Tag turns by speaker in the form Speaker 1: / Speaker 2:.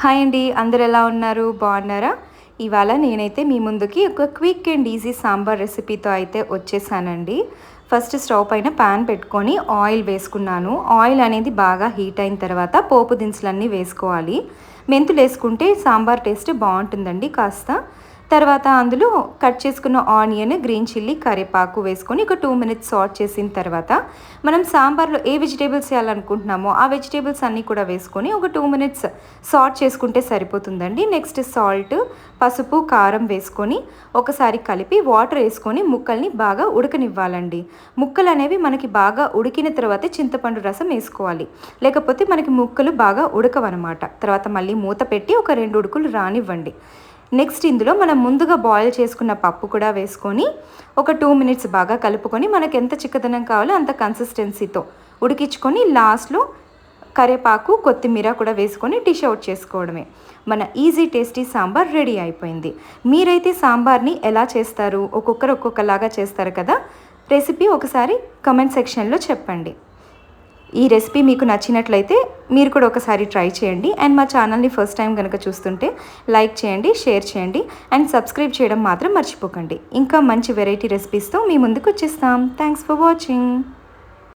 Speaker 1: Hi అండి, అందరు ఎలా ఉన్నారు? బాగున్నారా? ఇవాళ నేనైతే మీ ముందుకి ఒక క్విక్ అండ్ ఈజీ సాంబార్ రెసిపీతో అయితే వచ్చేసానండి. ఫస్ట్ స్టవ్ పైన ప్యాన్ పెట్టుకొని ఆయిల్ వేసుకున్నాను. ఆయిల్ అనేది బాగా హీట్ అయిన తర్వాత పోపు దినుసులన్నీ వేసుకోవాలి. మెంతులు వేసుకుంటే సాంబార్ టేస్ట్ బాగుంటుందండి కాస్త. తర్వాత అందులో కట్ చేసుకున్న ఆనియన్, గ్రీన్ చిల్లీ, కరివేపాకు వేసుకొని ఒక 2 మినిట్స్ సాట్ చేసిన తర్వాత మనం సాంబార్లో ఏ వెజిటేబుల్స్ వేయాలనుకుంటున్నామో ఆ వెజిటేబుల్స్ అన్నీ కూడా వేసుకొని ఒక 2 మినిట్స్ సాట్ చేసుకుంటే సరిపోతుందండి. నెక్స్ట్ సాల్ట్, పసుపు, కారం వేసుకొని ఒకసారి కలిపి వాటర్ వేసుకొని ముక్కల్ని బాగా ఉడకనివ్వాలండి. ముక్కలు అనేవి మనకి బాగా ఉడికిన తర్వాత చింతపండు రసం వేసుకోవాలి, లేకపోతే మనకి ముక్కలు బాగా ఉడకవన్నమాట. తర్వాత మళ్ళీ మూత పెట్టి ఒక 2 ఉడుకులు రానివ్వండి. నెక్స్ట్ ఇందులో మనం ముందుగా బాయిల్ చేసుకున్న పప్పు కూడా వేసుకొని ఒక 2 మినిట్స్ బాగా కలుపుకొని మనకు ఎంత చిక్కదనం కావాలో అంత కన్సిస్టెన్సీతో ఉడికించుకొని లాస్ట్లో కరివేపాకు, కొత్తిమీర కూడా వేసుకొని డిష్ అవుట్ చేసుకోవడమే. మన ఈజీ టేస్టీ సాంబార్ రెడీ అయిపోయింది. మీరైతే సాంబార్ని ఎలా చేస్తారు? ఒక్కొక్కరు ఒక్కొక్కలాగా చేస్తారు కదా. రెసిపీ ఒకసారి కమెంట్ సెక్షన్లో చెప్పండి. ఈ రెసిపీ మీకు నచ్చినట్లయితే మీరు కూడా ఒకసారి ట్రై చేయండి. అండ్ మా ఛానల్ని ఫస్ట్ టైం కనుక చూస్తుంటే లైక్ చేయండి, షేర్ చేయండి అండ్ సబ్స్క్రైబ్ చేయడం మాత్రం మర్చిపోకండి. ఇంకా మంచి వెరైటీ రెసిపీస్తో మీ ముందుకు వచ్చేస్తాం. Thanks for watching.